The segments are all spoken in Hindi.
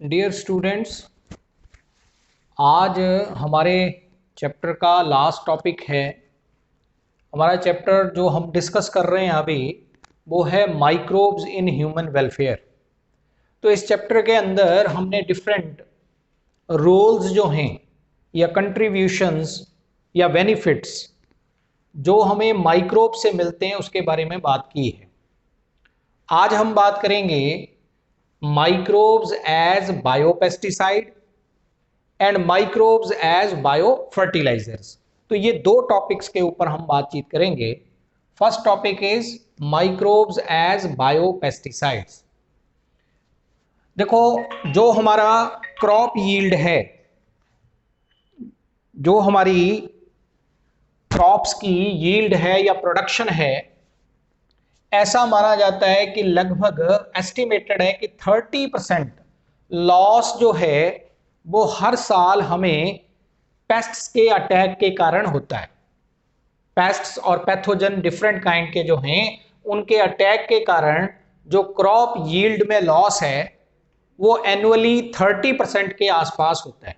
डियर स्टूडेंट्स, आज हमारे चैप्टर का लास्ट टॉपिक है। हमारा चैप्टर जो हम डिस्कस कर रहे हैं अभी वो है माइक्रोब्स इन ह्यूमन वेलफेयर। तो इस चैप्टर के अंदर हमने डिफरेंट रोल्स जो हैं या कंट्रीब्यूशंस या बेनिफिट्स जो हमें माइक्रोब से मिलते हैं उसके बारे में बात की है। आज हम बात करेंगे microbes as biopesticide and microbes as bio fertilizers. तो ये दो टॉपिक्स के ऊपर हम बातचीत करेंगे। First topic is microbes as bio pesticides. देखो, जो हमारा क्रॉप यील्ड है, जो हमारी क्रॉप्स की यील्ड है या प्रोडक्शन है, ऐसा माना जाता है कि लगभग एस्टिमेटेड है कि 30% लॉस जो है वो हर साल हमें पेस्ट्स के अटैक के कारण होता है। पेस्ट्स और पैथोजन डिफरेंट काइंड के जो हैं उनके अटैक के कारण जो क्रॉप यील्ड में लॉस है वो एनुअली 30% के आसपास होता है।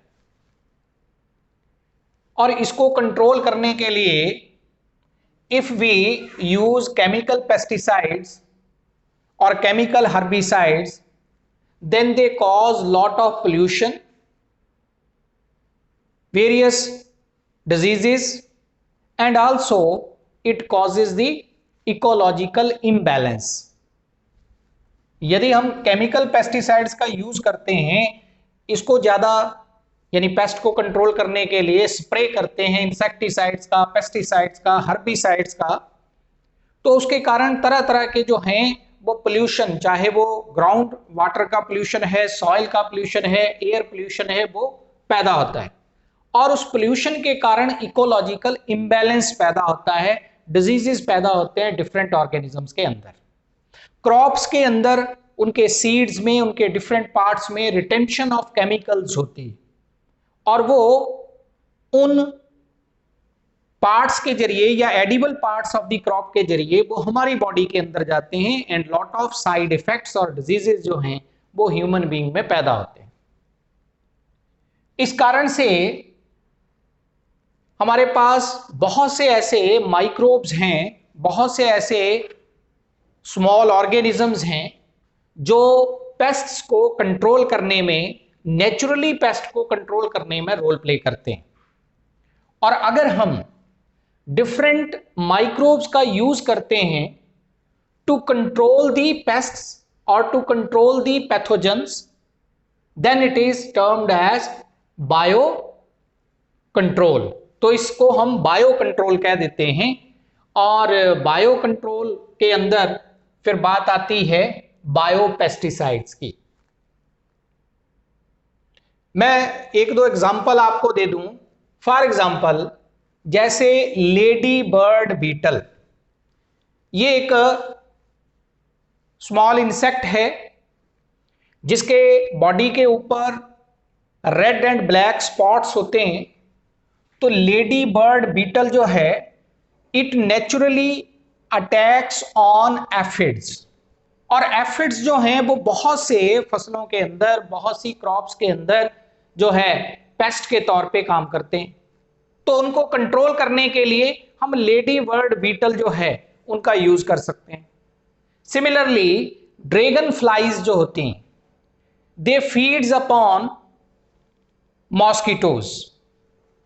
और इसको कंट्रोल करने के लिए if we use chemical pesticides और chemical herbicides, then they cause lot of pollution, various diseases, and also it causes the ecological imbalance। यदि हम केमिकल पेस्टिसाइड्स का यूज करते हैं, इसको ज्यादा यानी पेस्ट को कंट्रोल करने के लिए स्प्रे करते हैं, इंसेक्टिसाइड्स का, पेस्टिसाइड्स का, हर्बिसाइड्स का, तो उसके कारण तरह तरह के जो हैं वो पोल्यूशन, चाहे वो ग्राउंड वाटर का पोल्यूशन है, सॉइल का पोल्यूशन है, एयर पोल्यूशन है, वो पैदा होता है। और उस पोल्यूशन के कारण इकोलॉजिकल इम्बैलेंस पैदा होता है, डिजीजेस पैदा होते हैं डिफरेंट ऑर्गेनिजम्स के अंदर। क्रॉप्स के अंदर उनके सीड्स में, उनके डिफरेंट पार्ट्स में रिटेंशन ऑफ केमिकल्स होती है और वो उन पार्ट्स के जरिए या edible parts of the crop के जरिए वो हमारी बॉडी के अंदर जाते हैं and lot of side effects और डिजीजेस जो हैं वो ह्यूमन बीइंग में पैदा होते हैं। इस कारण से हमारे पास बहुत से ऐसे माइक्रोब्स हैं, बहुत से ऐसे स्मॉल ऑर्गेनिजम्स हैं जो पेस्ट्स को कंट्रोल करने में, नेचुरली पेस्ट को कंट्रोल करने में रोल प्ले करते हैं। और अगर हम डिफरेंट माइक्रोब्स का यूज करते हैं टू कंट्रोल दी पेस्ट्स और to control the pathogens, then it is termed as bio control. तो इसको हम बायो कंट्रोल कह देते हैं। और बायो कंट्रोल के अंदर फिर बात आती है बायो पेस्टिसाइड्स की। मैं एक दो एग्जांपल आपको दे दूं। फॉर एग्जांपल, जैसे लेडी बर्ड बीटल, ये एक स्मॉल इंसेक्ट है जिसके बॉडी के ऊपर रेड एंड ब्लैक स्पॉट्स होते हैं। तो लेडी बर्ड बीटल जो है, it naturally attacks on aphids. और एफिड्स जो हैं वो बहुत से फसलों के अंदर, बहुत सी क्रॉप्स के अंदर जो है पेस्ट के तौर पे काम करते हैं। तो उनको कंट्रोल करने के लिए हम लेडी बर्ड बीटल जो है उनका यूज कर सकते हैं। सिमिलरली, ड्रैगन फ्लाइज जो होती हैं, they feeds upon mosquitoes,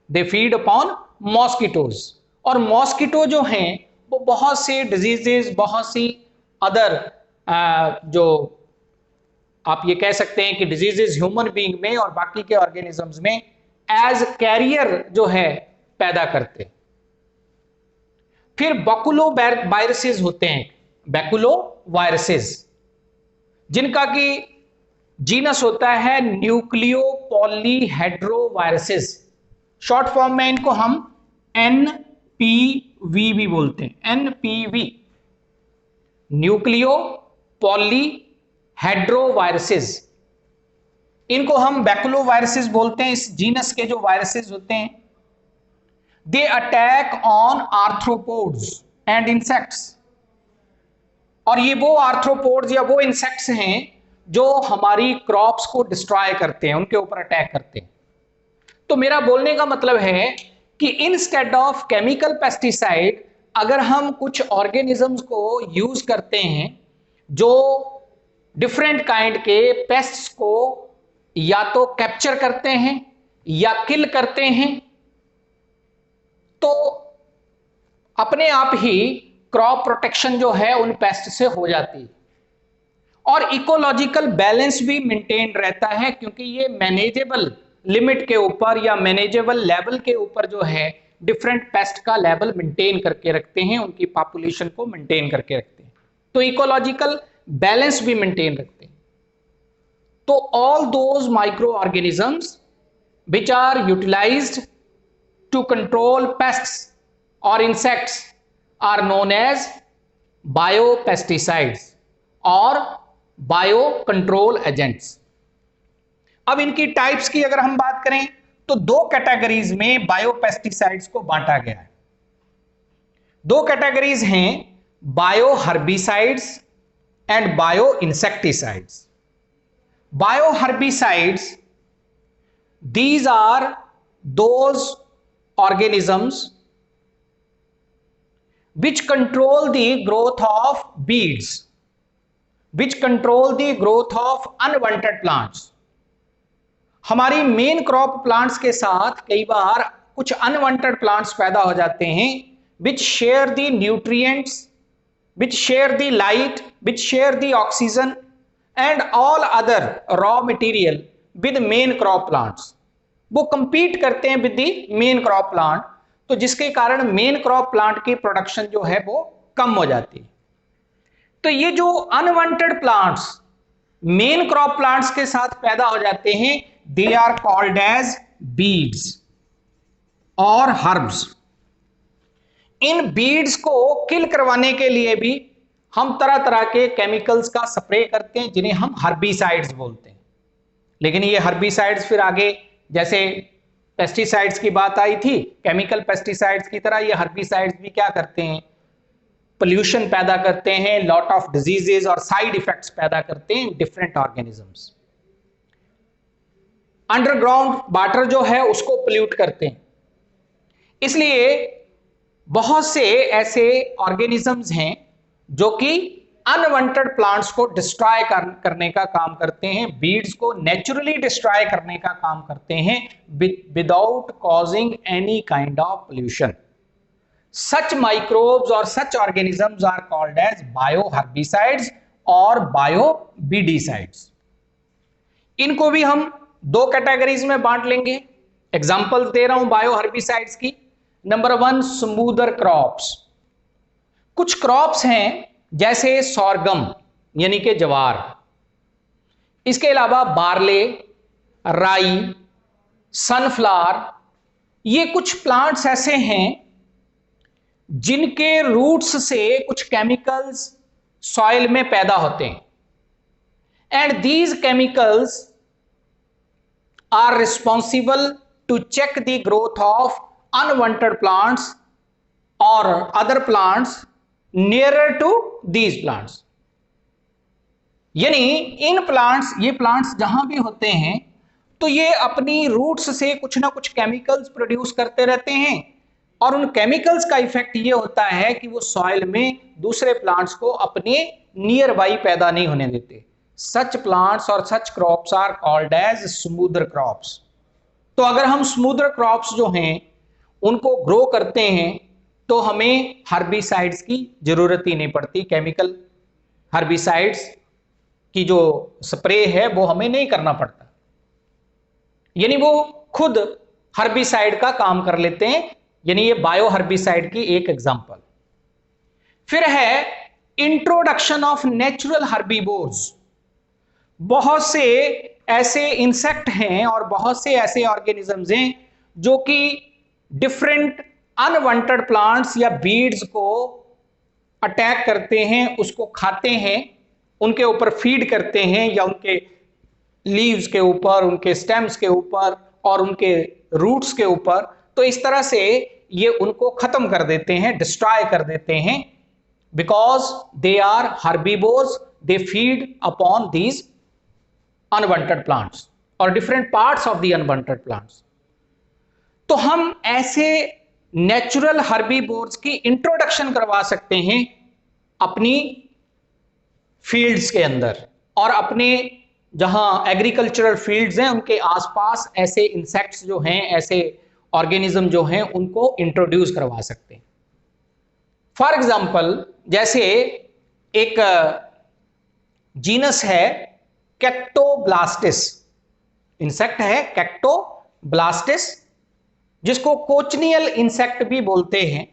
they feed upon mosquitoes. और मॉस्किटो जो हैं वो बहुत से डिजीजेस, बहुत सी अदर जो आप ये कह सकते हैं कि डिजीजेस ह्यूमन बीइंग में और बाकी के ऑर्गेनिजम्स में एज कैरियर जो है पैदा करते। फिर बकुलो वायरसेस होते हैं, बैकुलो वायरसेस, जिनका की जीनस होता है न्यूक्लियो पॉलीहेड्रोवायरसेस। शॉर्ट फॉर्म में इनको हम एनपीवी भी बोलते हैं, एनपीवी, न्यूक्लियो पॉलीहेड्रोवायरसेस। इनको हम बैकुलो वायरसेस बोलते हैं। इस जीनस के जो वायरसेस होते हैं, they attack on arthropods and insects. और ये वो आर्थ्रोपोड्स या वो इंसेक्ट्स हैं जो हमारी क्रॉप्स को डिस्ट्रॉय करते हैं, उनके ऊपर अटैक करते हैं। तो मेरा बोलने का मतलब है कि इंस्टेड ऑफ केमिकल पेस्टिसाइड अगर हम कुछ ऑर्गेनिजम्स को यूज करते हैं जो डिफरेंट काइंड के पेस्ट्स को या तो कैप्चर करते हैं या किल करते हैं, तो अपने आप ही क्रॉप प्रोटेक्शन जो है उन पेस्ट से हो जाती है और इकोलॉजिकल बैलेंस भी मेंटेन रहता है, क्योंकि ये मैनेजेबल लिमिट के ऊपर या मैनेजेबल लेवल के ऊपर जो है डिफरेंट पेस्ट का लेवल मेंटेन करके रखते हैं, उनकी पॉपुलेशन को मेंटेन करके रखते हैं, तो इकोलॉजिकल बैलेंस भी मेंटेन रखते हैं। तो all those micro organisms which are utilised to control pests और insects are known as biopesticides और बायो कंट्रोल एजेंट्स। अब इनकी टाइप्स की अगर हम बात करें तो दो कैटेगरीज में बायोपेस्टिसाइड्स को बांटा गया है। दो कैटेगरीज हैं, bio herbicides and bio insecticides. Bio herbicides, these are those organisms which control the growth of weeds, which control the growth of unwanted plants। हमारी मेन क्रॉप प्लांट्स के साथ कई बार कुछ अनवांटेड प्लांट्स पैदा हो जाते हैं, which share the nutrients, which share the light, which share the oxygen and all other raw material with main crop plants। वो compete करते हैं with the main crop plant, तो जिसके कारण मेन क्रॉप प्लांट की प्रोडक्शन जो है वो कम हो जाती है। तो ये जो unwanted plants main crop plants के साथ पैदा हो जाते हैं, they are called as weeds और हर्ब्स। इन बीड्स को किल करवाने के लिए भी हम तरह तरह के केमिकल्स का स्प्रे करते हैं, जिन्हें हम हर्बिसाइड्स बोलते हैं। लेकिन ये हर्बिसाइड्स फिर आगे, जैसे पेस्टिसाइड्स की बात आई थी, केमिकल पेस्टिसाइड्स की तरह ये हर्बिसाइड्स भी क्या करते हैं, पोल्यूशन पैदा करते हैं, लॉट ऑफ डिजीजेस और साइड इफेक्ट्स पैदा करते हैं डिफरेंट ऑर्गेनिजम्स। अंडरग्राउंड वाटर जो है उसको पोल्यूट करते हैं। इसलिए बहुत से ऐसे ऑर्गेनिजम्स हैं जो कि अनवांटेड प्लांट्स को डिस्ट्रॉय करने का काम करते हैं, बीड्स को नेचुरली डिस्ट्रॉय करने का काम करते हैं without causing any kind of pollution. Such microbes और such organisms are called as bio herbicides और बायो बीडिसाइड्स। इनको भी हम दो कैटेगरीज में बांट लेंगे। एग्जांपल्स दे रहा हूं बायो हर्बिसाइड्स की। Number 1, smoother crops. कुछ क्रॉप्स हैं जैसे सोरगम यानी कि ज्वार, इसके अलावा बार्ले, राई, सनफ्लावर, ये कुछ प्लांट्स ऐसे हैं जिनके रूट्स से कुछ केमिकल्स सॉइल में पैदा होते हैं and these chemicals are responsible to check the growth of unwanted plants और other plants nearer to these plants. यानी इन प्लांट्स, ये प्लांट्स जहां भी होते हैं तो ये अपनी रूट्स से कुछ ना कुछ केमिकल्स प्रोड्यूस करते रहते हैं और उन केमिकल्स का इफेक्ट ये होता है कि वो सॉइल में दूसरे प्लांट्स को अपने नियर बाई पैदा नहीं होने देते। सच प्लांट्स और such crops are called as smoother crops. तो अगर हम स्मूदर क्रॉप्स जो हैं उनको ग्रो करते हैं तो हमें हर्बिसाइड्स की जरूरत ही नहीं पड़ती। केमिकल हर्बिसाइड्स की जो स्प्रे है वो हमें नहीं करना पड़ता, यानी वो खुद हर्बिसाइड का काम कर लेते हैं। यानी ये बायो हर्बिसाइड की एक एग्जांपल। फिर है इंट्रोडक्शन ऑफ नेचुरल हर्बिवोर्स। बहुत से ऐसे इंसेक्ट हैं और बहुत से ऐसे ऑर्गेनिजम्स हैं जो कि डिफरेंट अनवांटेड प्लांट्स या बीड्स को अटैक करते हैं, उसको खाते हैं, उनके ऊपर फीड करते हैं या उनके लीव्स के ऊपर, उनके स्टेम्स के ऊपर और उनके रूट्स के ऊपर। तो इस तरह से ये उनको खत्म कर देते हैं, डिस्ट्रॉय कर देते हैं, because they are herbivores, they feed upon these unwanted plants और different parts of the unwanted plants. तो हम ऐसे नेचुरल हर्बीवोर्स की इंट्रोडक्शन करवा सकते हैं अपनी फील्ड्स के अंदर, और अपने जहां एग्रीकल्चरल फील्ड्स हैं उनके आसपास ऐसे इंसेक्ट्स जो हैं, ऐसे ऑर्गेनिज्म जो हैं, उनको इंट्रोड्यूस करवा सकते हैं। फॉर एग्जाम्पल, जैसे एक जीनस है कैक्टोब्लास्टिस, इंसेक्ट है कैक्टोब्लास्टिस, जिसको कोचनियल इंसेक्ट भी बोलते हैं।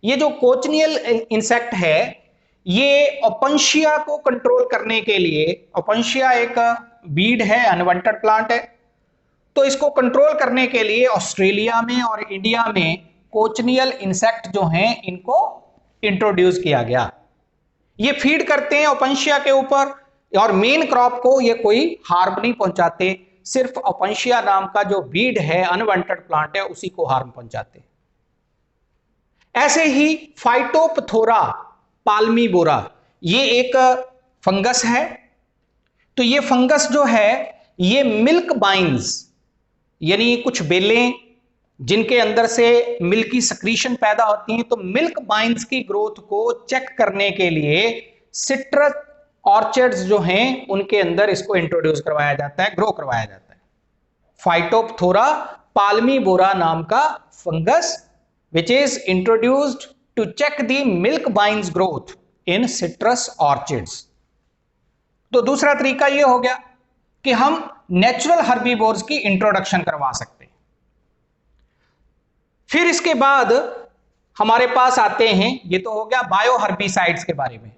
ये जो कोचनियल इंसेक्ट है, ये ओपनशिया को कंट्रोल करने के लिए, ओपनशिया एक बीड है, अनवांटेड प्लांट है, तो इसको कंट्रोल करने के लिए ऑस्ट्रेलिया में और इंडिया में कोचनियल इंसेक्ट जो हैं इनको इंट्रोड्यूस किया गया। ये फीड करते हैं ओपनशिया के ऊपर और मेन क्रॉप को ये कोई हार्म नहीं पहुंचाते, सिर्फ ओपनशिया नाम का जो बीड है, अनवांटेड प्लांट है, उसी को हार्म पहुंचाते। ऐसे ही फाइटोपथोरा पाल्मीबोरा, ये एक फंगस है। तो ये फंगस जो है ये मिल्क बाइन्स, यानी कुछ बेलें जिनके अंदर से मिल्क की सक्रीशन पैदा होती हैं, तो मिल्क बाइन्स की ग्रोथ को चेक करने के लिए सिट्रस ऑर्चर्ड्स जो हैं उनके अंदर इसको इंट्रोड्यूस करवाया जाता है, ग्रो करवाया जाता है। फाइटोपथोरा पाल्मीबोरा नाम का fungus which is introduced to check the milk vines growth in citrus orchards। तो दूसरा तरीका यह हो गया कि हम नेचुरल हर्बीवोर्स की इंट्रोडक्शन करवा सकते हैं। फिर इसके बाद हमारे पास आते हैं, ये तो हो गया बायो हर्बिसाइड्स के बारे में।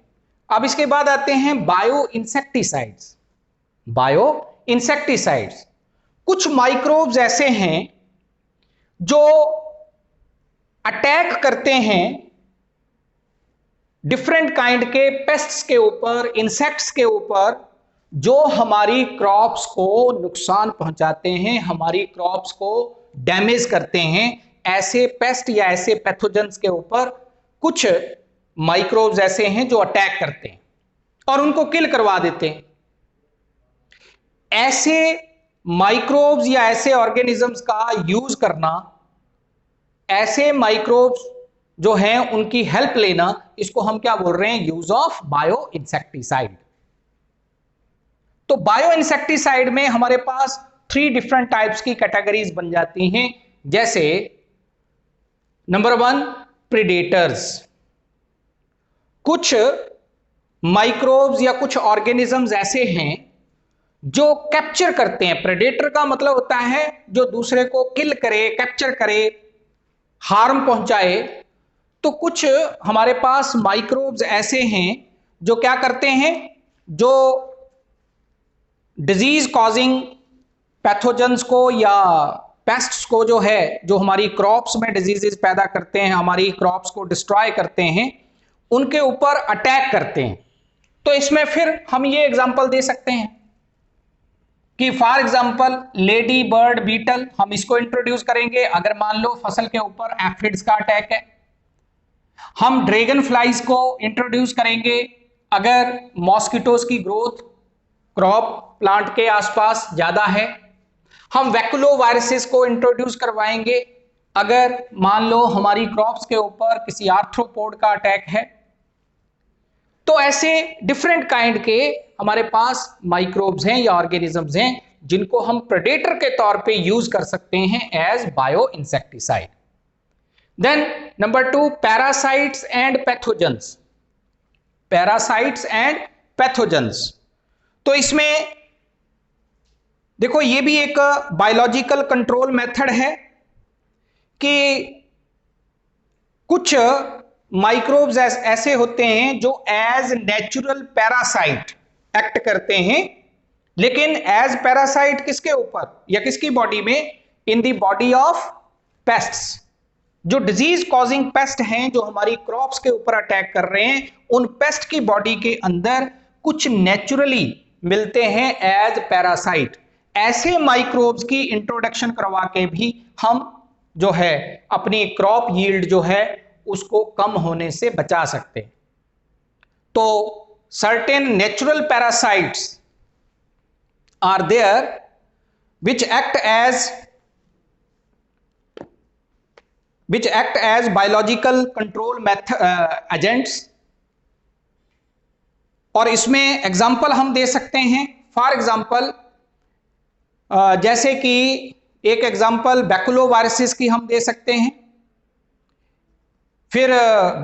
अब इसके बाद आते हैं बायो इंसेक्टिसाइड्स। बायो इंसेक्टिसाइड्स, कुछ माइक्रोब्स ऐसे हैं जो अटैक करते हैं डिफरेंट काइंड के पेस्ट्स के ऊपर, इंसेक्ट्स के ऊपर, जो हमारी क्रॉप्स को नुकसान पहुंचाते हैं, हमारी क्रॉप्स को डैमेज करते हैं। ऐसे पेस्ट या ऐसे पैथोजेंस के ऊपर कुछ माइक्रोब्स ऐसे हैं जो अटैक करते हैं और उनको किल करवा देते हैं। ऐसे माइक्रोब्स या ऐसे ऑर्गेनिजम्स का यूज करना, ऐसे माइक्रोब्स जो हैं उनकी हेल्प लेना, इसको हम क्या बोल रहे हैं? Use of bio insecticide. तो बायो इंसेक्टिसाइड में हमारे पास 3 डिफरेंट टाइप्स की कैटेगरीज बन जाती हैं। जैसे नंबर 1 प्रीडेटर्स, कुछ माइक्रोब्स या कुछ ऑर्गेनिजम्स ऐसे हैं जो कैप्चर करते हैं। प्रेडेटर का मतलब होता है जो दूसरे को किल करे, कैप्चर करे, हार्म पहुंचाए। तो कुछ हमारे पास माइक्रोब्स ऐसे हैं जो क्या करते हैं, जो डिजीज कॉजिंग पैथोजेंस को या पेस्ट्स को जो है, जो हमारी क्रॉप्स में डिजीजेस पैदा करते हैं, हमारी क्रॉप्स को डिस्ट्रॉय करते हैं, उनके ऊपर अटैक करते हैं। तो इसमें फिर हम ये एग्जांपल दे सकते हैं कि for example lady bird beetle, हम इसको इंट्रोड्यूस करेंगे अगर मान लो फसल के ऊपर एफिड्स का अटैक है। हम ड्रैगन फ्लाइज को इंट्रोड्यूस करेंगे अगर मॉस्किटोज की ग्रोथ क्रॉप प्लांट के आसपास ज्यादा है। हम वैकुलो वायरसेस को इंट्रोड्यूस करवाएंगे अगर मान लो हमारी क्रॉप्स के ऊपर किसी आर्थ्रोपोड का अटैक है। तो ऐसे डिफरेंट काइंड के हमारे पास माइक्रोब्स हैं या ऑर्गेनिजम्स हैं जिनको हम प्रेडेटर के तौर पे यूज कर सकते हैं as bio insecticide. Then number 2 parasites and pathogens. Parasites and pathogens, तो इसमें देखो ये भी एक बायोलॉजिकल कंट्रोल मेथड है कि कुछ माइक्रोब्स ऐसे होते हैं जो एज नेचुरल पैरासाइट एक्ट करते हैं, लेकिन एज पैरासाइट किसके ऊपर या किसकी बॉडी में? In the body of pests. जो डिजीज कॉजिंग पेस्ट हैं जो हमारी क्रॉप्स के ऊपर अटैक कर रहे हैं, उन पेस्ट की बॉडी के अंदर कुछ नेचुरली मिलते हैं एज पैरासाइट। ऐसे माइक्रोब्स की इंट्रोडक्शन करवा के भी हम जो है अपनी क्रॉप यील्ड जो है उसको कम होने से बचा सकते हैं। तो certain natural parasites are there which act as biological control agents, और इसमें एग्जाम्पल हम दे सकते हैं। फॉर एग्जाम्पल जैसे कि एक एग्जाम्पल बैकुलोवायरसिस की हम दे सकते हैं, फिर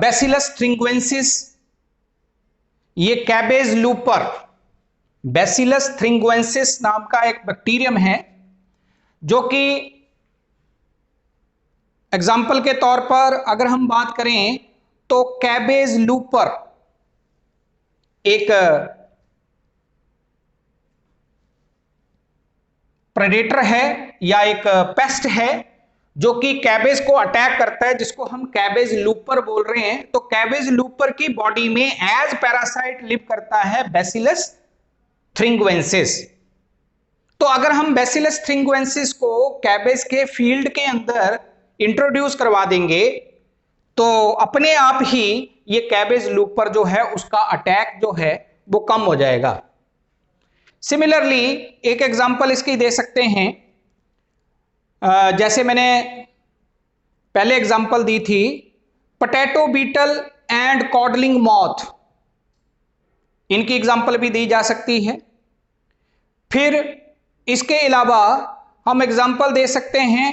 बैसिलस थ्रिंगवेंसिस, ये कैबेज लूपर, बैसिलस थ्रिंगवेंसिस नाम का एक बैक्टीरियम है जो कि एग्जाम्पल के तौर पर अगर हम बात करें तो कैबेज लूपर एक प्रेडेटर है या एक पेस्ट है जो कि कैबेज को अटैक करता है, जिसको हम कैबेज लूपर बोल रहे हैं। तो कैबेज लूपर की बॉडी में एज पैरासाइट लिव करता है बैसिलस थ्रिंगवेंसिस। तो अगर हम बैसिलस थ्रिंगवेंसिस को कैबेज के फील्ड के अंदर इंट्रोड्यूस करवा देंगे तो अपने आप ही ये कैबेज लूपर जो है उसका अटैक जो है वो कम हो जाएगा। सिमिलरली एक एग्जांपल इसकी दे सकते हैं, जैसे मैंने पहले एग्जांपल दी थी, potato beetle and codling moth, इनकी एग्जांपल भी दी जा सकती है। फिर इसके अलावा हम एग्जांपल दे सकते हैं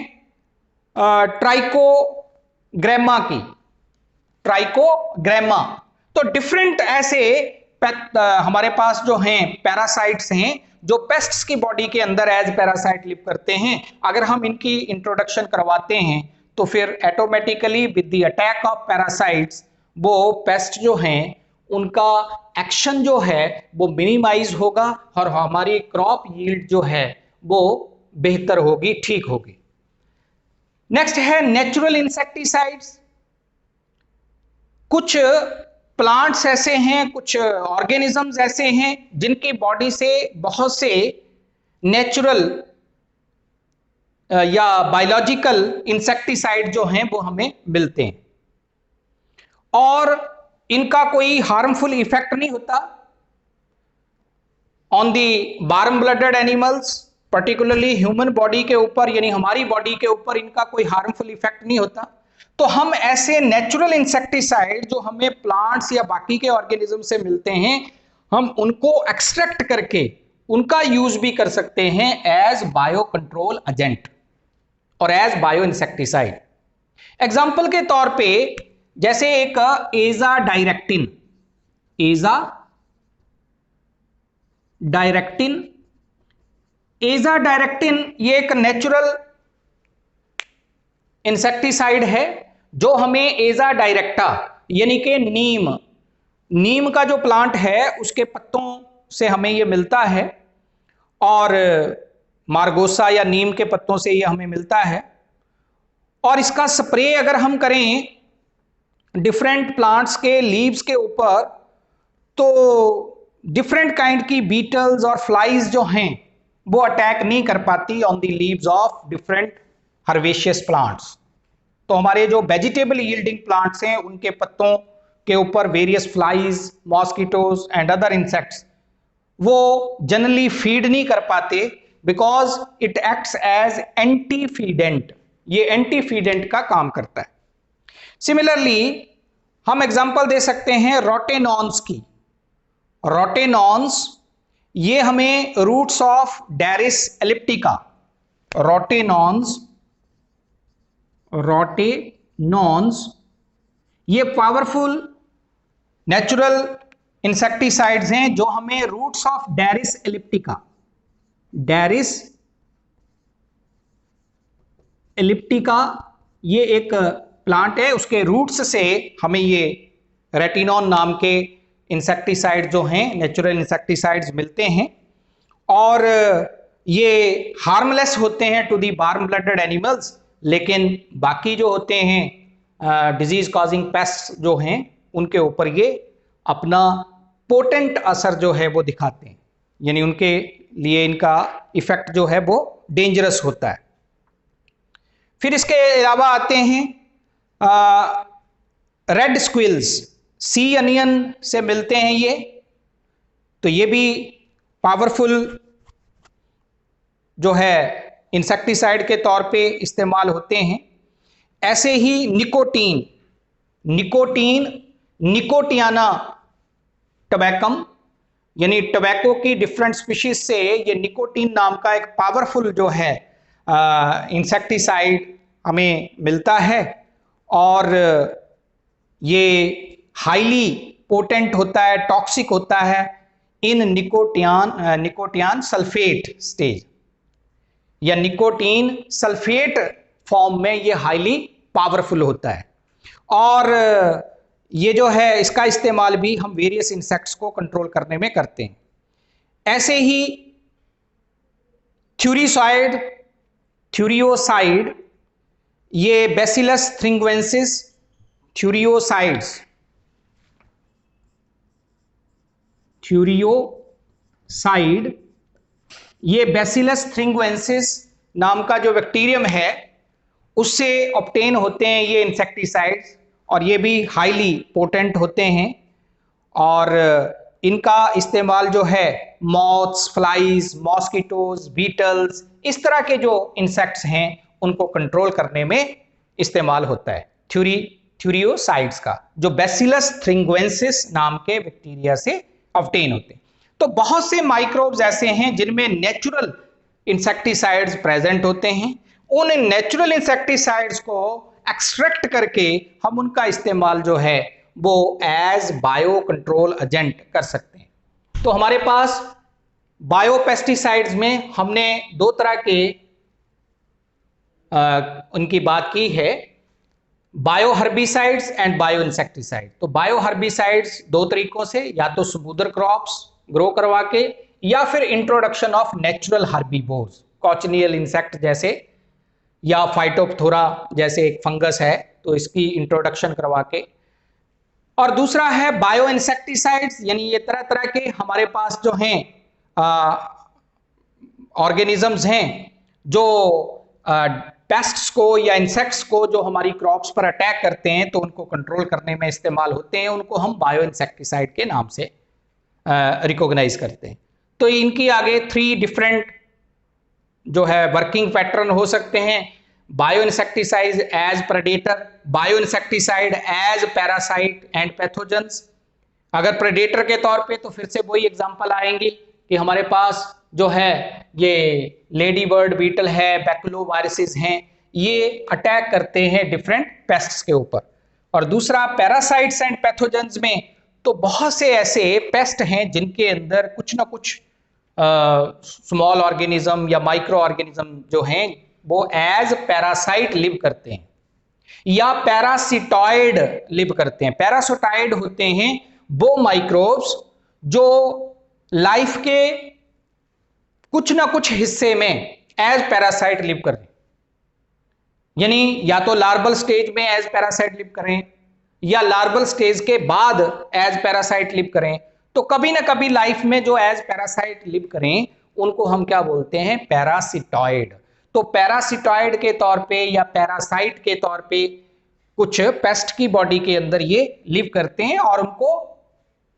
ट्राइकोग्रामा की, ट्राइकोग्रामा। तो डिफरेंट ऐसे हमारे पास जो हैं पैरासाइट्स हैं जो पेस्ट्स की बॉडी के अंदर एज पैरासाइट लिव करते हैं। अगर हम इनकी इंट्रोडक्शन करवाते हैं तो फिर automatically with the attack of parasites वो पेस्ट जो हैं उनका एक्शन जो है वो मिनिमाइज होगा और हमारी क्रॉप यील्ड जो है वो बेहतर होगी, ठीक होगी। नेक्स्ट है नेचुरल इंसेक्टिसाइड्स। कुछ प्लांट्स ऐसे हैं, कुछ ऑर्गेनिजम्स ऐसे हैं जिनकी बॉडी से बहुत से नेचुरल या बायोलॉजिकल इंसेक्टिसाइड जो हैं वो हमें मिलते हैं और इनका कोई हार्मफुल इफेक्ट नहीं होता on the warm blooded animals, particularly human body के ऊपर, यानी हमारी बॉडी के ऊपर इनका कोई हार्मफुल इफेक्ट नहीं होता। तो हम ऐसे नेचुरल इंसेक्टिसाइड जो हमें प्लांट्स या बाकी के ऑर्गेनिज्म से मिलते हैं, हम उनको एक्सट्रैक्ट करके उनका यूज भी कर सकते हैं एज बायो कंट्रोल एजेंट और एज बायो इंसेक्टिसाइड। एग्जाम्पल के तौर पे जैसे एक एजा डायरेक्टिन, एजा डायरेक्टिन, एजा डायरेक्टिन ये एक नेचुरल इंसेक्टिसाइड है जो हमें एजा डायरेक्टा यानी कि नीम का जो प्लांट है उसके पत्तों से हमें ये मिलता है और मार्गोसा या नीम के पत्तों से ये हमें मिलता है। और इसका स्प्रे अगर हम करें डिफरेंट प्लांट्स के लीव्स के ऊपर तो डिफरेंट काइंड की बीटल्स और फ्लाइज जो हैं वो अटैक नहीं कर पाती on the leaves of different herbaceous plants. तो हमारे जो वेजिटेबल यील्डिंग प्लांट्स हैं उनके पत्तों के ऊपर various flies, mosquitoes and other insects वो जनरली फीड नहीं कर पाते because it acts as anti feedant, ये एंटी फीडेंट का काम करता है। सिमिलरली हम एग्जांपल दे सकते हैं रोटेनॉन्स की। रोटेनॉन्स ये हमें रूट्स ऑफ डायरिस एलिप्टिका, रोटेनॉन्स ये पावरफुल नेचुरल इंसेक्टिसाइड्स हैं जो हमें रूट्स ऑफ डायरिस एलिप्टिका ये एक प्लांट है, उसके रूट्स से हमें ये रेटिनॉन नाम के इंसेक्टिसाइड जो हैं नेचुरल इंसेक्टिसाइड्स मिलते हैं और ये हार्मलेस होते हैं to the warm blooded animals, लेकिन बाकी जो होते हैं डिजीज कॉजिंग पेस्ट जो हैं उनके ऊपर ये अपना पोटेंट असर जो है वो दिखाते हैं, यानी उनके लिए इनका इफेक्ट जो है वो डेंजरस होता है। फिर इसके अलावा आते हैं रेड स्क्विल्स, सी अनियन से मिलते हैं ये, तो ये भी पावरफुल जो है इंसेक्टिसाइड के तौर पे इस्तेमाल होते हैं। ऐसे ही निकोटीन, निकोटियाना टबैकम, यानी टबैको की डिफरेंट स्पीशीज से ये निकोटीन नाम का एक पावरफुल जो है इंसेक्टिसाइड हमें मिलता है, और ये हाईली पोटेंट होता है, टॉक्सिक होता है इन निकोटियान सल्फेट स्टेज, या निकोटीन सल्फेट फॉर्म में ये हाईली पावरफुल होता है। और ये जो है इसका इस्तेमाल भी हम वेरियस इंसेक्ट्स को कंट्रोल करने में करते हैं। ऐसे ही थ्यूरियोसाइड, ये बैसिलस थ्रिंगवेंसिस थ्यूरियोसाइड, ये बैसिलस थ्रिंगवेंसिस नाम का जो बैक्टीरियम है उससे ऑब्टेन होते हैं ये इंसेक्टिसाइड्स, और ये भी हाईली पोटेंट होते हैं। और इनका इस्तेमाल जो है मॉथ्स, फ्लाइज, मॉस्किटोज, बीटल्स, इस तरह के जो इंसेक्ट्स हैं उनको कंट्रोल करने में इस्तेमाल होता है थ्यूरियोसाइड्स का, जो बैसिलस थ्रिंगवेंसिस नाम के बैक्टीरिया से ऑब्टेन होते हैं। तो बहुत से माइक्रोब्स ऐसे हैं जिनमें नेचुरल इंसेक्टिसाइड्स प्रेजेंट होते हैं। उन नेचुरल इंसेक्टिसाइड्स को एक्सट्रैक्ट करके हम उनका इस्तेमाल जो है वो एज बायो कंट्रोल एजेंट कर सकते हैं। तो हमारे पास बायो पेस्टिसाइड्स में हमने दो तरह के उनकी बात की है, bio herbicides and bio insecticide. तो बायो हर्बिसाइड्स दो तरीकों से, या तो समुद्र क्रॉप्स ग्रो करवा के, या फिर introduction of natural herbivores, cochineal insect जैसे, या फाइटोप्थोरा जैसे एक फंगस है तो इसकी इंट्रोडक्शन करवा के। और दूसरा है बायो इंसेक्टिसाइड्स, यानी ये तरह तरह के हमारे पास जो हैं ऑर्गेनिजम्स हैं जो पेस्ट्स को या इंसेक्ट्स को जो हमारी क्रॉप्स पर अटैक करते हैं तो उनको कंट्रोल करने में इस्तेमाल होते हैं, उनको हम बायो इंसेक्टिसाइड के नाम से रिकॉग्नाइज करते हैं। तो इनकी आगे 3 डिफरेंट जो है वर्किंग पैटर्न हो सकते हैं, bio insecticide as predator, bio insecticide as parasite and pathogens. अगर प्रेडेटर के तौर पे तो फिर से वही एग्जांपल आएंगे कि हमारे पास जो है ये लेडी बर्ड बीटल है, बैकुलोवायरसेस हैं, ये अटैक करते हैं डिफरेंट पेस्ट्स के ऊपर। और दूसरा पैरासाइट्स एंड पैथोजेंस में तो बहुत से ऐसे पेस्ट हैं जिनके अंदर कुछ ना कुछ स्मॉल ऑर्गेनिज्म या माइक्रो ऑर्गेनिज्म जो हैं वो एज पैरासाइट लिव करते हैं या पैरासिटॉइड लिव करते हैं। पैरासिटॉइड होते हैं वो माइक्रोब्स जो लाइफ के कुछ ना कुछ हिस्से में एज पैरासाइट लिव कर रहे हैं, यानी या तो लार्वल स्टेज में एज पैरासाइट लिव करें या लार्वल स्टेज के बाद एज पैरासाइट लिव करें। तो कभी ना कभी लाइफ में जो एज पैरासाइट लिव करें उनको हम क्या बोलते हैं, पैरासिटॉइड। तो पैरासिटॉइड के तौर पे या पैरासाइट के तौर पे कुछ पेस्ट की बॉडी के अंदर ये लिव करते हैं और उनको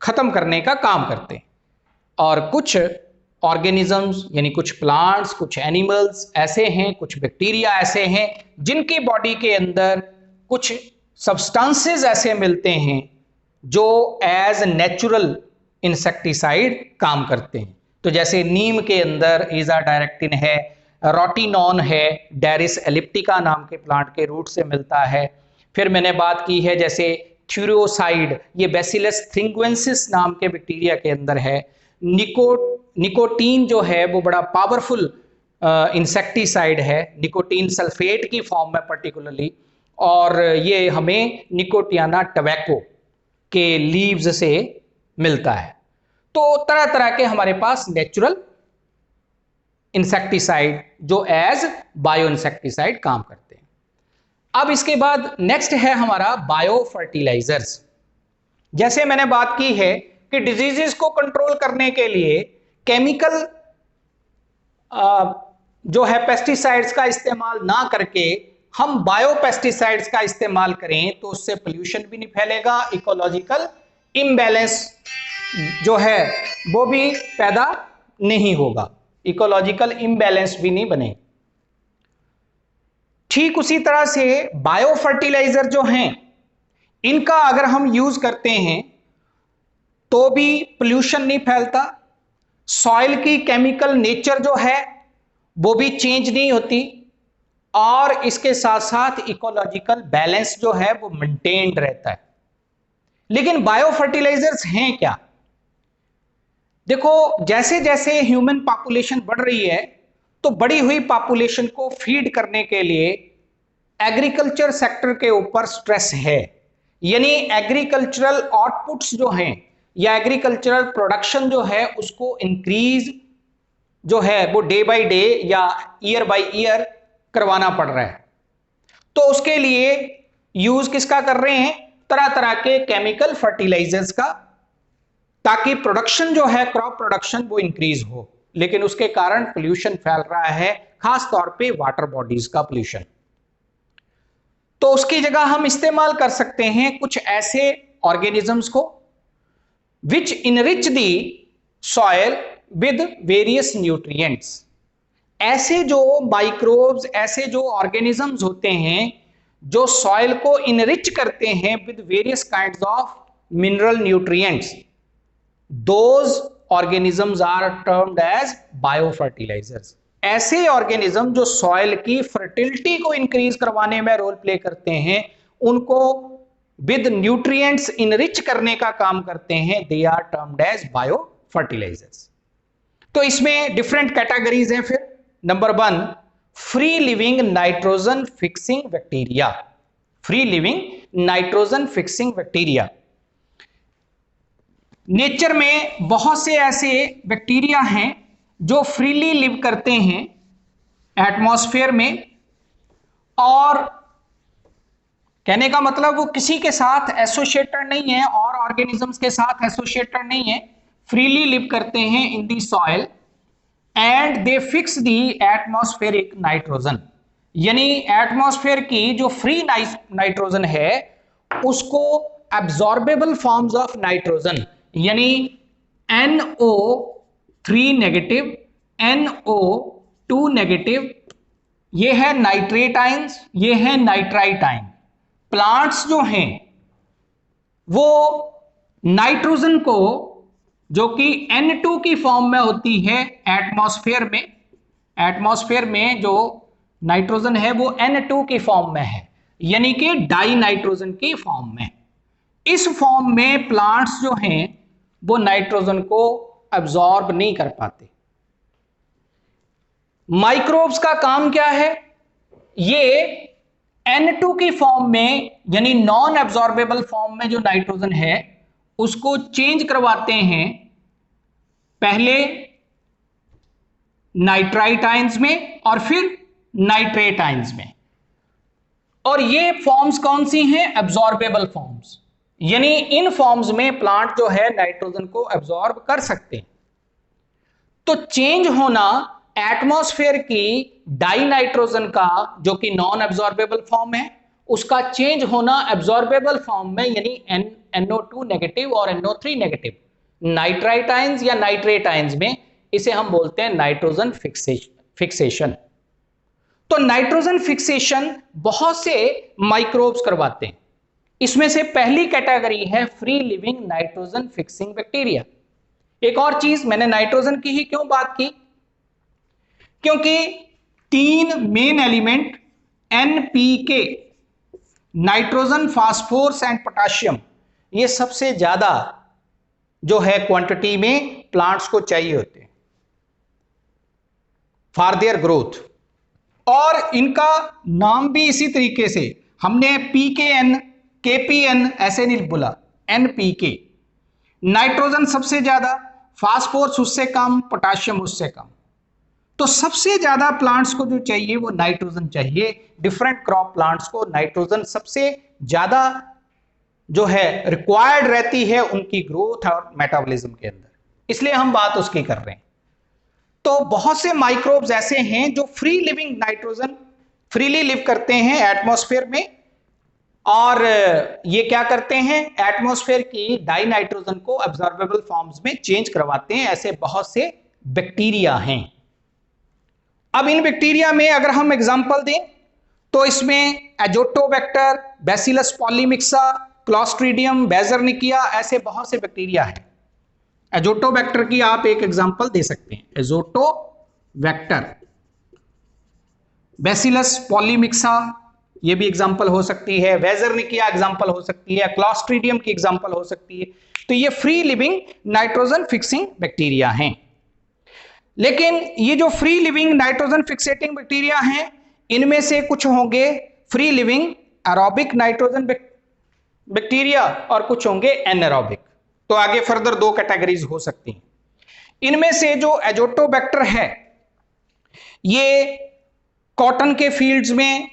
खत्म करने का काम करते हैं। और कुछ ऑर्गेनिजम्स यानी कुछ प्लांट्स, कुछ एनिमल्स ऐसे हैं, कुछ बैक्टीरिया ऐसे हैं जिनकी बॉडी के अंदर कुछ सब्सटेंसेस ऐसे मिलते हैं जो एज नेचुरल इंसेक्टिसाइड काम करते हैं। तो जैसे नीम के अंदर इजाडायरेक्टिन है, रोटिनॉन है, डेरिस एलिप्टिका नाम के प्लांट के रूट से मिलता है। फिर मैंने बात की है जैसे थ्यूरियोसाइड, ये बैसिलस थ्रिंगवेंसिस नाम के बैक्टीरिया के अंदर है। निकोटीन जो है वो बड़ा पावरफुल इंसेक्टिसाइड है, निकोटीन सल्फेट की फॉर्म में पर्टिकुलरली, और ये हमें निकोटियाना टबैको के लीव्स से मिलता है। तो तरह तरह के हमारे पास नेचुरल इंसेक्टिसाइड जो एज बायो इंसेक्टिसाइड काम करते हैं। अब इसके बाद नेक्स्ट है हमारा बायो फर्टिलाइजर्स। जैसे मैंने बात की है कि डिजीजेस को कंट्रोल करने के लिए केमिकल जो है पेस्टिसाइड्स का इस्तेमाल ना करके हम बायो पेस्टिसाइड्स का इस्तेमाल करें तो उससे पोल्यूशन भी नहीं फैलेगा, इकोलॉजिकल इम्बैलेंस जो है वो भी पैदा नहीं होगा। इकोलॉजिकल इम्बैलेंस भी नहीं बने। ठीक उसी तरह से बायो फर्टिलाइजर जो हैं, इनका अगर हम यूज करते हैं तो भी पोल्यूशन नहीं फैलता, सॉइल की केमिकल नेचर जो है वो भी चेंज नहीं होती, और इसके साथ साथ इकोलॉजिकल बैलेंस जो है वो मेंटेन्ड रहता है। लेकिन बायो फर्टिलाइजर्स हैं क्या? देखो, जैसे जैसे ह्यूमन पॉपुलेशन बढ़ रही है तो बढ़ी हुई पॉपुलेशन को फीड करने के लिए एग्रीकल्चर सेक्टर के ऊपर स्ट्रेस है, यानी एग्रीकल्चरल आउटपुट्स जो हैं या एग्रीकल्चरल प्रोडक्शन जो है उसको इंक्रीज जो है वो डे बाय डे या ईयर बाय ईयर करवाना पड़ रहा है। तो उसके लिए यूज किसका कर रहे हैं? तरह तरह के केमिकल फर्टिलाइजर्स का, ताकि प्रोडक्शन जो है, क्रॉप प्रोडक्शन, वो इंक्रीज हो। लेकिन उसके कारण पोल्यूशन फैल रहा है, खास तौर पे वाटर बॉडीज का पोल्यूशन। तो उसकी जगह हम इस्तेमाल कर सकते हैं कुछ ऐसे ऑर्गेनिजम्स को which enrich the soil with various nutrients. ऐसे जो माइक्रोब्स, ऐसे जो ऑर्गेनिजम्स होते हैं जो सॉइल को इनरिच करते हैं with various kinds of mineral nutrients, those organisms are termed as biofertilisers. ऐसे ऑर्गेनिज्म जो सॉइल की फर्टिलिटी को इंक्रीज करवाने में रोल प्ले करते हैं, उनको विद न्यूट्रिएंट्स इनरिच करने का काम करते हैं, they are termed as biofertilisers. तो इसमें डिफरेंट कैटेगरीज हैं। फिर number 1, free living nitrogen fixing bacteria. Free living nitrogen fixing bacteria, nature में बहुत से ऐसे बैक्टीरिया हैं जो फ्रीली लिव करते हैं एटमॉस्फेयर में, और कहने का मतलब वो किसी के साथ एसोसिएटेड नहीं है और ऑर्गेनिजम्स के साथ एसोसिएटेड नहीं है, फ्रीली लिव करते हैं in the soil and they fix the atmospheric nitrogen. यानी एटमॉस्फेयर की जो फ्री नाइट्रोजन है उसको एब्जॉर्बेबल फॉर्म्स ऑफ नाइट्रोजन, यानी NO3 नेगेटिव, NO2 नेगेटिव, ये है नाइट्रेट आयंस, ये है नाइट्राइट आयन। प्लांट्स जो हैं वो नाइट्रोजन को, जो कि N2 की फॉर्म में होती है एटमॉस्फेयर में जो नाइट्रोजन है वो N2 की फॉर्म में है, यानी कि डाई नाइट्रोजन की फॉर्म में। इस फॉर्म में प्लांट्स जो हैं वो नाइट्रोजन को एब्जॉर्ब नहीं कर पाते। माइक्रोब्स का काम क्या है? ये N2 की फॉर्म में, यानी नॉन एब्जॉर्बेबल फॉर्म में जो नाइट्रोजन है उसको चेंज करवाते हैं पहले नाइट्राइट आयंस में और फिर नाइट्रेट आयंस में। और ये फॉर्म्स कौन सी हैं? एब्जॉर्बेबल फॉर्म्स, यानी इन फॉर्म्स में प्लांट जो है नाइट्रोजन को एब्जॉर्ब कर सकते हैं। तो चेंज होना एटमॉस्फेयर की डाई नाइट्रोजन का, जो कि नॉन एब्जॉर्बेबल फॉर्म है, उसका चेंज होना एब्जॉर्बेबल फॉर्म में, यानी NO2 नेगेटिव और NO3 नेगेटिव नाइट्राइट आयंस या नाइट्रेट आयंस में, इसे हम बोलते हैं नाइट्रोजन फिक्सेशन। तो नाइट्रोजन फिक्सेशन बहुत से माइक्रोब्स करवाते हैं। इसमें से पहली कैटेगरी है free living nitrogen fixing bacteria. एक और चीज, मैंने नाइट्रोजन की ही क्यों बात की? क्योंकि 3 main element NPK, nitrogen, phosphorus and potassium, ये सबसे ज्यादा जो है क्वांटिटी में प्लांट्स को चाहिए होते हैं फॉर देयर ग्रोथ। और इनका नाम भी इसी तरीके से, हमने PKN, KPN ऐसे नहीं बोला, NPK। नाइट्रोजन सबसे ज्यादा, फास्फोरस उससे कम, पोटाशियम उससे कम। तो सबसे ज्यादा प्लांट्स को जो चाहिए वो नाइट्रोजन चाहिए। डिफरेंट क्रॉप प्लांट्स को नाइट्रोजन सबसे ज्यादा जो है रिक्वायर्ड रहती है उनकी ग्रोथ और मेटाबॉलिज्म के अंदर, इसलिए हम बात उसकी कर रहे हैं। तो बहुत से माइक्रोब्स ऐसे हैं जो free living nitrogen freely live करते हैं एटमॉस्फेयर में, और ये क्या करते हैं? एटमॉस्फेयर की डाई नाइट्रोजन को एब्जॉर्बेबल फॉर्म्स में चेंज करवाते हैं। ऐसे बहुत से बैक्टीरिया हैं। अब इन बैक्टीरिया में अगर हम एग्जांपल दें तो इसमें एजोटोबैक्टर, बैसिलस पॉलीमिक्सा, क्लॉस्ट्रीडियम, बेजरनिकिया, ऐसे बहुत से बैक्टीरिया हैं। एजोटोबैक्टर की आप एक एग्जांपल दे सकते हैं, एजोटोबैक्टर, बैसिलस पॉलीमिक्सा ये भी एग्जांपल हो सकती है, बेजरनिकिया एग्जांपल हो सकती है, क्लॉस्ट्रीडियम की एग्जांपल हो सकती है। तो ये free living nitrogen fixing bacteria हैं। लेकिन ये जो free living nitrogen fixating bacteria हैं, इनमें से कुछ होंगे free living aerobic nitrogen bacteria और कुछ होंगे एनारोबिक। तो आगे फर्दर दो कैटेगरीज हो सकती हैं। इनमें से जो एजोटोबैक्टर है ये कॉटन के फील्ड्स में,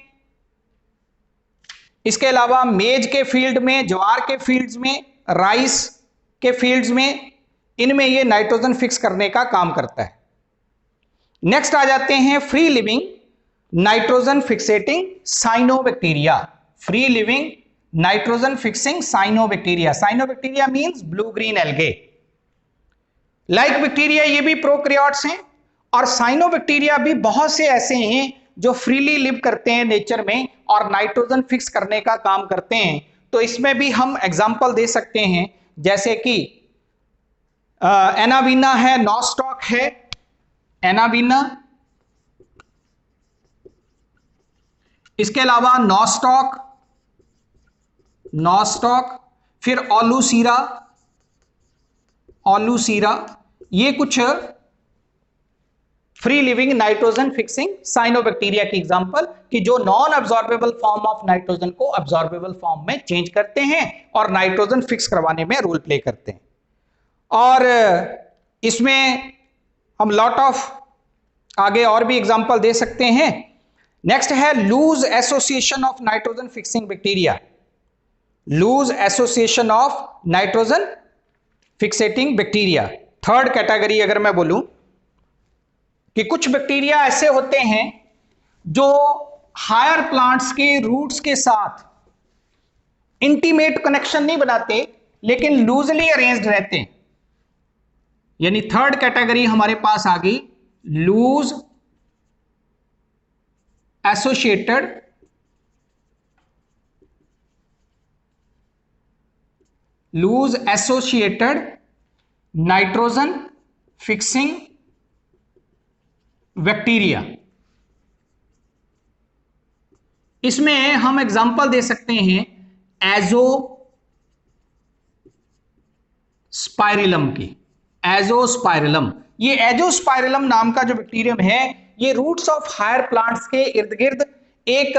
इसके अलावा मेज के फील्ड में, ज्वार के फील्ड्स में, राइस के फील्ड्स में, इनमें ये नाइट्रोजन फिक्स करने का काम करता है। नेक्स्ट आ जाते हैं free living nitrogen fixating cyanobacteria. Free living nitrogen fixing cyanobacteria. Cyanobacteria means blue green algae. Like bacteria ये भी प्रोकैरियोट्स हैं, और साइनोबैक्टीरिया भी बहुत से ऐसे हैं जो फ्रीली लिव करते हैं नेचर में और नाइट्रोजन फिक्स करने का काम करते हैं। तो इसमें भी हम एग्जांपल दे सकते हैं, जैसे कि एनावीना है, नॉस्टॉक है, एनावीना, इसके अलावा नॉस्टॉक, फिर ओलूसीरा, ये कुछ free living nitrogen fixing cyanobacteria की एग्जांपल कि जो नॉन अब्सॉर्बेबल फॉर्म ऑफ नाइट्रोजन को अब्सॉर्बेबल फॉर्म में चेंज करते हैं और नाइट्रोजन फिक्स करवाने में रोल प्ले करते हैं। और इसमें हम लॉट ऑफ आगे और भी एग्जांपल दे सकते हैं। नेक्स्ट है loose association of nitrogen fixing bacteria. Loose association of nitrogen fixating bacteria third category अगर मैं बोलूं कि कुछ बैक्टीरिया ऐसे होते हैं जो हायर प्लांट्स के रूट्स के साथ इंटीमेट कनेक्शन नहीं बनाते लेकिन लूजली अरेंज्ड रहते हैं, यानी थर्ड कैटेगरी हमारे पास आ गई loose associated nitrogen fixing bacteria. इसमें हम एग्जांपल दे सकते हैं एजोस्पाइरिलम की। एजोस्पाइरिलम, ये एजोस्पाइरिलम नाम का जो बैक्टीरियम है ये रूट्स ऑफ हायर प्लांट्स के इर्द गिर्द एक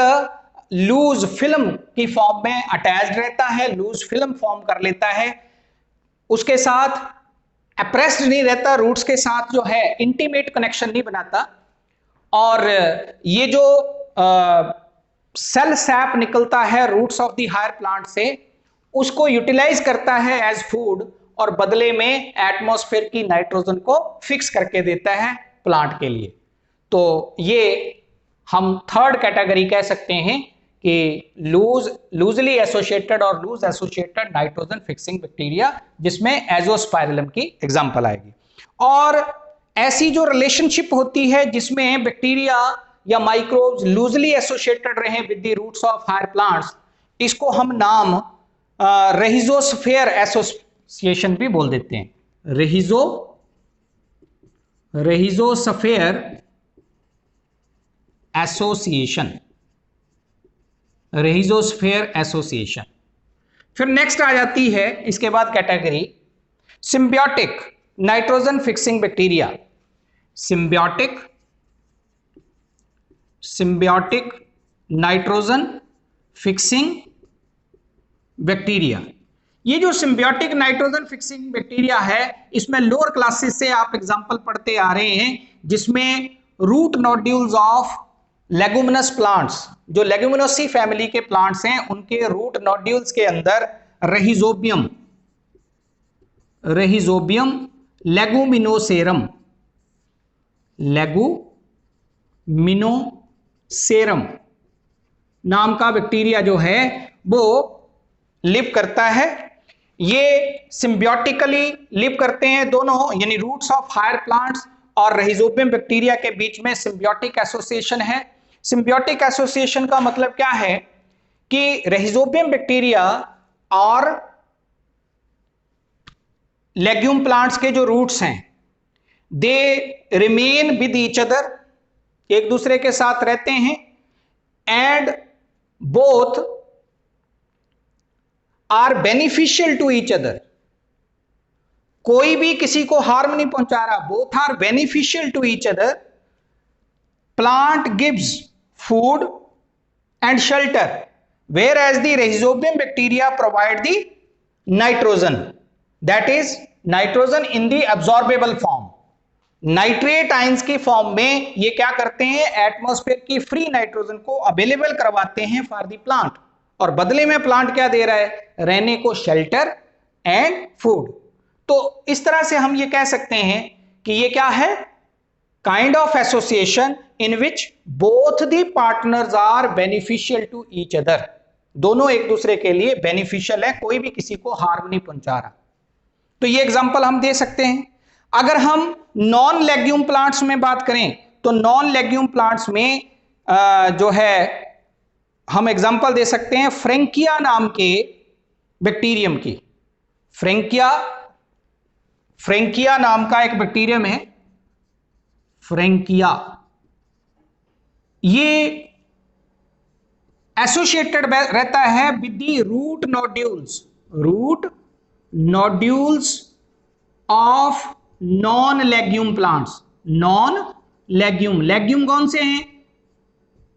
लूज फिल्म की फॉर्म में अटैच्ड रहता है, लूज फिल्म फॉर्म कर लेता है, उसके साथ अप्रेस्ड नहीं रहता, रूट्स के साथ जो है इंटीमेट कनेक्शन नहीं बनाता, और ये जो सेल सैप निकलता है roots of the higher plant से उसको यूटिलाइज करता है एज फूड और बदले में एटमॉस्फेयर की नाइट्रोजन को फिक्स करके देता है प्लांट के लिए। तो ये हम थर्ड कैटेगरी कह सकते हैं कि लूजली एसोसिएटेड और loose associated nitrogen fixing bacteria, जिसमें एजोस्पाइरिलम की एग्जांपल आएगी। और ऐसी जो रिलेशनशिप होती है जिसमें बैक्टीरिया या माइक्रोब्स लूजली एसोसिएटेड रहे with the roots of higher plants, इसको हम नाम रेहिजोस्फेयर एसोसिएशन भी बोल देते हैं। रेहिजोस्फेयर एसोसिएशन। फिर नेक्स्ट आ जाती है इसके बाद category symbiotic nitrogen fixing bacteria. Symbiotic nitrogen fixing bacteria. ये जो सिम्बियोटिक नाइट्रोजन फिक्सिंग बैक्टीरिया है इसमें लोअर क्लासेस से आप एग्जांपल पढ़ते आ रहे हैं, जिसमें root nodules of leguminous plants, जो लेगुमिनोसी फैमिली के प्लांट्स हैं उनके रूट नोड्यूल्स के अंदर रेहिजोबियम लेगुमिनोसेरम नाम का बैक्टीरिया जो है वो लिव करता है। ये सिम्बियोटिकली लिव करते हैं दोनों, यानी रूट्स ऑफ हायर प्लांट्स और रहिजोबियम बैक्टीरिया के बीच में सिम्बियोटिक एसोसिएशन है। सिम्बियोटिक एसोसिएशन का मतलब क्या है कि रहिजोबियम बैक्टीरिया और लेग्यूम प्लांट्स के जो रूट्स हैं they remain with each other, एक दूसरे के साथ रहते हैं, and both are beneficial to each other. कोई भी किसी को हार्म नहीं पहुंचा रहा, both are beneficial to each other. Plant gives food and shelter whereas the rhizobium bacteria provide the nitrogen, that is nitrogen in the absorbable form. Nitrate ions की फॉर्म में ये क्या करते हैं, एटमॉस्फेयर की फ्री नाइट्रोजन को अवेलेबल करवाते हैं फॉर द प्लांट, और बदले में प्लांट क्या दे रहा है, रहने को शेल्टर एंड फूड। तो इस तरह से हम ये कह सकते हैं कि ये क्या है, kind of association in which both the partners are beneficial to each other. दोनों एक दूसरे के लिए बेनिफिशियल है, कोई भी किसी को हार्म नहीं पहुंचा रहा। तो ये एग्जांपल हम दे सकते हैं। अगर हम नॉन लेग्यूम प्लांट्स में बात करें तो नॉन लेग्यूम प्लांट्स में जो है हम एग्जांपल दे सकते हैं फ्रेंकिया नाम के बैक्टीरियम की। फ्रेंकिया नाम का एक बैक्टीरियम है, फ्रेंकिया। ये एसोसिएटेड रहता है with the root nodules of non legume plants. Non legume कौन से हैं,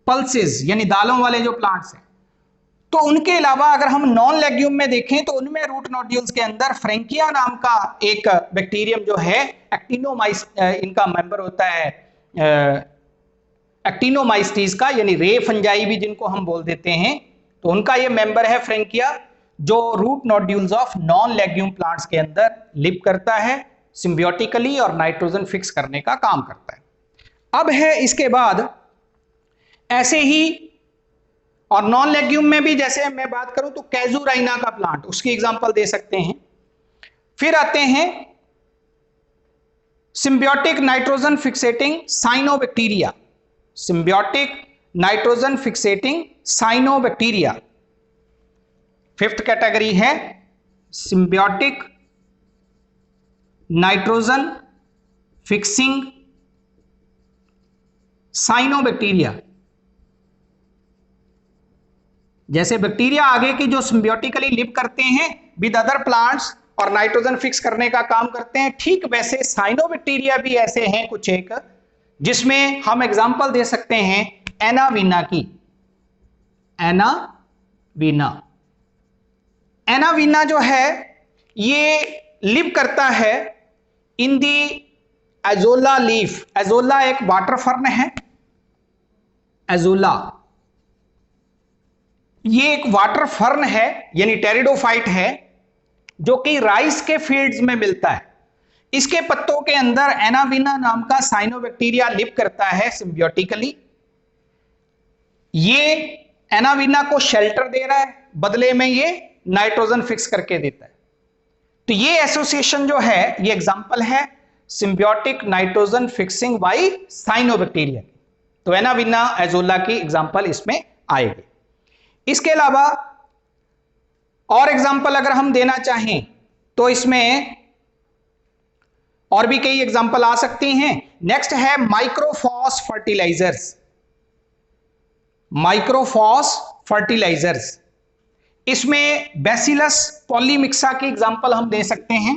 पल्सेस यानी दालों वाले जो प्लांट्स हैं। तो उनके अलावा अगर हम नॉन लेग्यूम में देखें तो उनमें रूट नोड्यूल्स के अंदर फ्रेंकिया नाम का एक बैक्टीरियम जो है एक्टिनोमाइस, इनका मेंबर होता है एक्टिनोमाइस्टीज का, यानी रे फंजाई भी जिनको हम बोल देते हैं, तो उनका ये मेंबर है फ्रेंकिया, जो root nodules of non legume plants के अंदर लिव करता है सिम्बियोटिकली और नाइट्रोजन फिक्स करने का काम करता है। अब है इसके बाद ऐसे ही, और नॉन लेग्यूम में भी जैसे मैं बात करूं तो कैजुराइना का प्लांट, उसकी एग्जांपल दे सकते हैं। फिर आते हैं symbiotic nitrogen fixating cyanobacteria. Symbiotic nitrogen fixating cyanobacteria fifth category है, सिम्बियोटिक नाइट्रोजन फिक्सिंग साइनोबैक्टीरिया। जैसे बैक्टीरिया आगे की जो सिम्बियोटिकली लिव करते हैं विद अदर प्लांट्स और नाइट्रोजन फिक्स करने का काम करते हैं, ठीक वैसे साइनोबैक्टीरिया भी ऐसे हैं कुछ एक, जिसमें हम एग्जांपल दे सकते हैं एनावीना की। एनावीना जो है ये लिव करता है इन दी एजोला लीफ। एजोला एक वाटर फर्न है, एजोला ये एक वाटर फर्न है यानी टेरिडोफाइट है, जो कि राइस के फील्ड्स में मिलता है। इसके पत्तों के अंदर एनावीना नाम का साइनोबैक्टीरिया लिव करता है सिम्बियोटिकली। ये एनावीना को शेल्टर दे रहा है, बदले में ये नाइट्रोजन फिक्स करके देता है। तो ये एसोसिएशन जो है ये एग्जांपल है symbiotic nitrogen fixing by cyanobacteria. तो एनावीना एजोला की एग्जांपल इसमें आएगी। इसके अलावा और एग्जांपल अगर हम देना चाहें तो इसमें और भी कई एग्जांपल आ सकती हैं। नेक्स्ट है माइक्रोफॉस फर्टिलाइजर्स। इसमें बैसिलस पॉलीमिक्सा की एग्जांपल हम दे सकते हैं।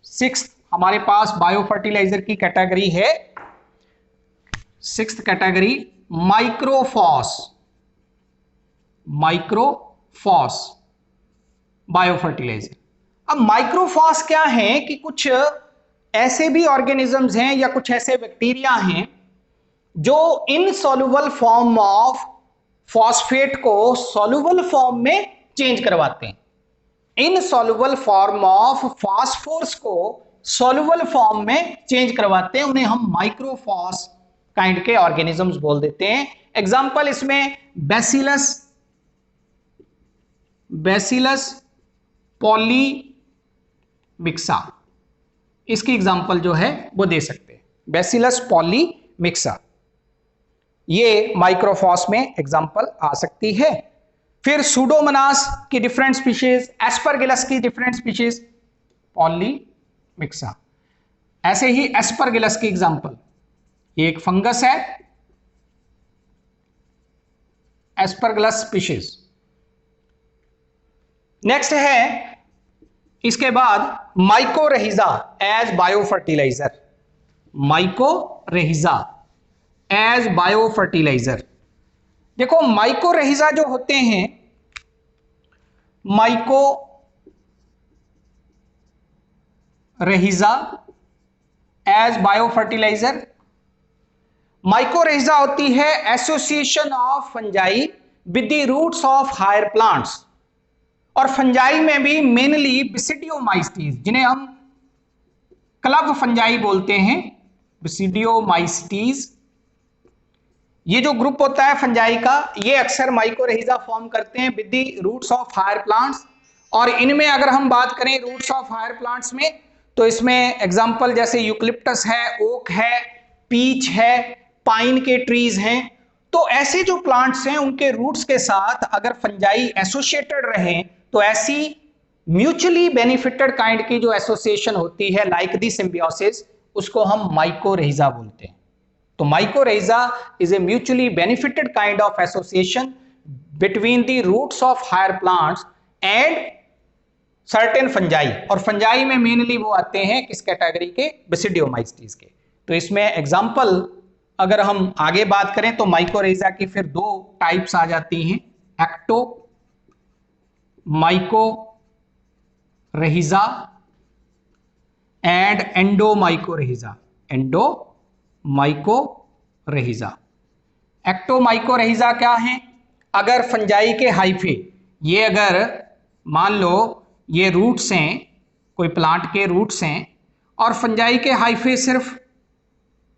सिक्स्थ हमारे पास बायो फर्टिलाइजर की कैटेगरी है, सिक्स्थ कैटेगरी माइक्रोफॉस बायो फर्टिलाइजर। अब माइक्रोफॉस क्या है कि कुछ ऐसे भी ऑर्गेनिजम्स हैं या कुछ ऐसे बैक्टीरिया हैं जो इनसॉल्युबल फॉर्म ऑफ फॉस्फेट को सॉल्युबल फॉर्म में चेंज करवाते हैं। इनसॉल्युबल फॉर्म ऑफ फास्फोरस को सॉल्युबल फॉर्म में चेंज करवाते हैं, उन्हें हम माइक्रोफॉस काइंड के ऑर्गेनिजम्स बोल देते हैं। एग्जांपल इसमें बैसिलस पॉलीमिक्सा, इसकी एग्जांपल जो है वो दे सकते हैं। बैसिलस पॉलीमिक्सा, ये माइक्रोफॉस में एग्जांपल आ सकती है। फिर सूडोमोनास की डिफरेंट स्पीशीज, एस्परगिलस की डिफरेंट स्पीशीज, पॉलीमिक्सा। ऐसे ही एस्परगिलस की एग्जांपल, ये एक फंगस है, एस्परगिलस स्पीशीज। नेक्स्ट है इसके बाद माइकोरहिजा एज बायोफर्टिलाइजर, माइकोरहिजा एज बायोफर्टिलाइजर। देखो माइकोरहिजा जो होते हैं, माइकोरहिजा एज बायोफर्टिलाइजर, माइकोरहिजा होती है association of fungi with the roots of higher plants, और फंजाई में भी मेनली बिसिडियोमाइसीटीज, जिन्हें हम क्लब फंजाई बोलते हैं, बिसिडियोमाइसीटीज, ये जो ग्रुप होता है फंजाई का, ये अक्सर माइकोरहिजा फॉर्म करते हैं with the roots of higher plants. और इनमें अगर हम बात करें रूट्स ऑफ हायर प्लांट्स में, तो इसमें एग्जांपल जैसे यूकलिप्टस है, ओक है, पीच है, पाइन के ट्रीज हैं। तो ऐसे जो प्लांट्स हैं उनके रूट्स के साथ अगर फंजाई एसोसिएटेड रहें तो ऐसी म्यूचुअली बेनिफिटेड काइंड की जो एसोसिएशन होती है लाइक दी सिम्बियोसिस, उसको हम माइकोरहिजा बोलते हैं। तो mycorrhiza is a mutually benefited kind of association between the roots of higher plants and certain fungi, और फंजाई में मेनली वो आते हैं किस कैटेगरी के, बिसिडियोमाइसीटीज के। तो इसमें एग्जांपल अगर हम आगे बात करें तो माइकोरहिजा की फिर दो टाइप्स आ जाती हैं, एक्टो माइकोरहिजा एंड एंडोमाइकोरहिजा, एंडोमाइकोरहिजा। एक्टोमाइकोरहिजा क्या है, अगर फंजाई के हाइफे, ये अगर मान लो ये रूट्स हैं, कोई प्लांट के रूट्स हैं, और फंजाई के हाइफे सिर्फ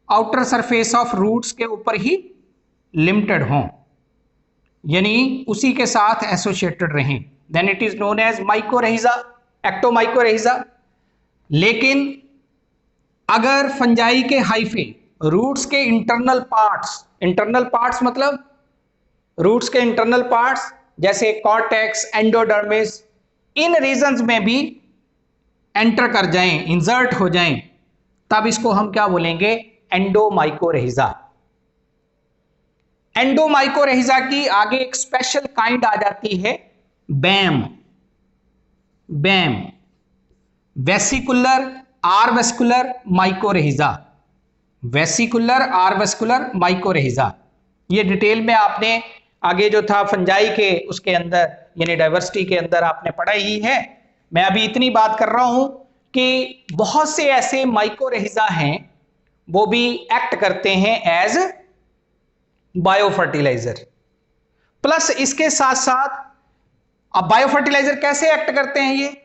आउटर सरफेस ऑफ रूट्स के ऊपर ही लिमिटेड हों, यानी उसी के साथ एसोसिएटेड रहें, then it is known as mycorrhiza, ectomycorrhiza. लेकिन अगर फंजाई के हाइफे रूट्स के इंटरनल पार्ट्स मतलब रूट्स के इंटरनल पार्ट्स जैसे कॉर्टेक्स, एंडोडर्मिस, इन रीजन्स में भी एंटर कर जाएं, इंसर्ट हो जाएं, तब इसको हम क्या बोलेंगे, एंडोमाइकोरहिजा। एंडोमाइकोरहिजा की आगे एक स्पेशल काइंड आ जाती है, बैम, वेसिकुलर आरवेस्कुलर माइकोरहिजा, वेसिकुलर आरवेस्कुलर माइकोरहिजा। ये डिटेल में आपने आगे जो था फंजाई के उसके अंदर यानी डाइवर्सिटी के अंदर आपने पढ़ा ही है। मैं अभी इतनी बात कर रहा हूं कि बहुत से ऐसे माइकोरहिजा हैं वो भी एक्ट करते हैं एज बायोफर्टिलाइजर। प्लस इसके साथ साथ अब बायोफर्टिलाइजर कैसे एक्ट करते हैं,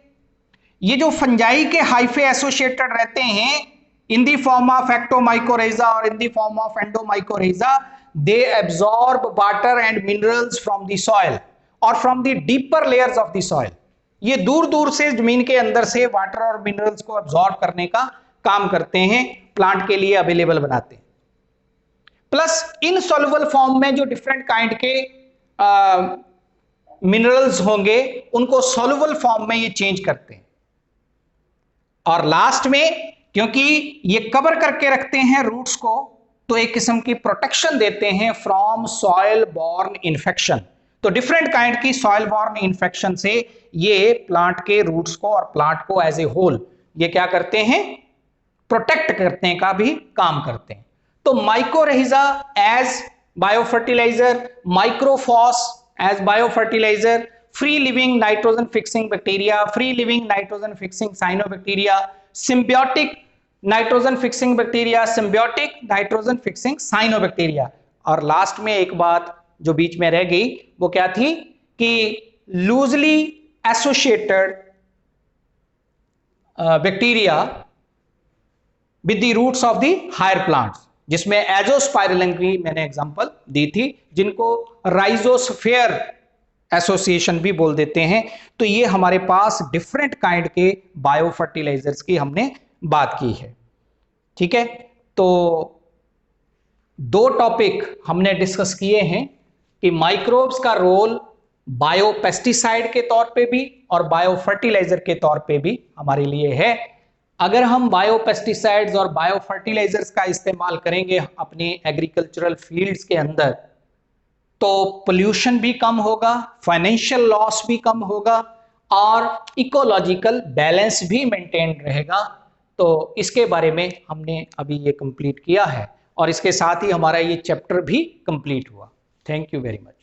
ये जो फंजाई के हाइफे एसोसिएटेड रहते हैं in the form of ectomycorrhiza और in the form of endomycorrhiza, they absorb water and minerals from the soil और from the deeper layers of the soil. ये दूर दूर से जमीन के अंदर से वाटर और मिनरल्स को एब्जॉर्ब करने का काम करते हैं, प्लांट के लिए अवेलेबल बनाते हैं। प्लस इनसॉल्युबल फॉर्म में जो डिफरेंट काइंड के मिनरल्स होंगे उनको सॉल्युबल फॉर्म में ये चेंज करते हैं। और लास्ट में क्योंकि ये कवर करके रखते हैं रूट्स को, तो एक किस्म की प्रोटेक्शन देते हैं फ्रॉम सॉइल बॉर्न इन्फेक्शन। तो डिफरेंट काइंड की सॉइल बॉर्न इन्फेक्शन से ये प्लांट के रूट्स को और प्लांट को एज ए होल ये क्या करते हैं, प्रोटेक्ट करने का भी काम करते हैं। तो mycorrhiza as biofertiliser, microphos as biofertiliser, free living nitrogen fixing bacteria, free living nitrogen fixing cyanobacteria, symbiotic nitrogen fixing bacteria, symbiotic nitrogen fixing cyanobacteria. और लास्ट में एक बात जो बीच में रह गई वो क्या थी कि loosely associated bacteria with the roots of the higher plants, जिसमें एजोस्पाइरलिन की मैंने एग्जांपल दी थी, जिनको राइजोस्फीयर एसोसिएशन भी बोल देते हैं। तो ये हमारे पास डिफरेंट काइंड के बायोफर्टिलाइजर्स की हमने बात की है, ठीक है। तो दो टॉपिक हमने डिस्कस किए हैं कि माइक्रोब्स का रोल बायो पेस्टिसाइड के तौर पे भी और बायो फर्टिलाइजर के तौर पे भी हमारे लिए है। अगर हम बायो पेस्टिसाइड्स और बायो फर्टिलाइजर्स का इस्तेमाल करेंगे अपने एग्रीकल्चरल फील्ड्स के अंदर, तो पोल्यूशन भी कम होगा, फाइनेंशियल लॉस भी कम होगा और इकोलॉजिकल बैलेंस भी मेंटेन रहेगा। तो इसके बारे में हमने अभी ये कंप्लीट किया है और इसके साथ ही हमारा ये चैप्टर भी कंप्लीट हुआ। Thank you very much.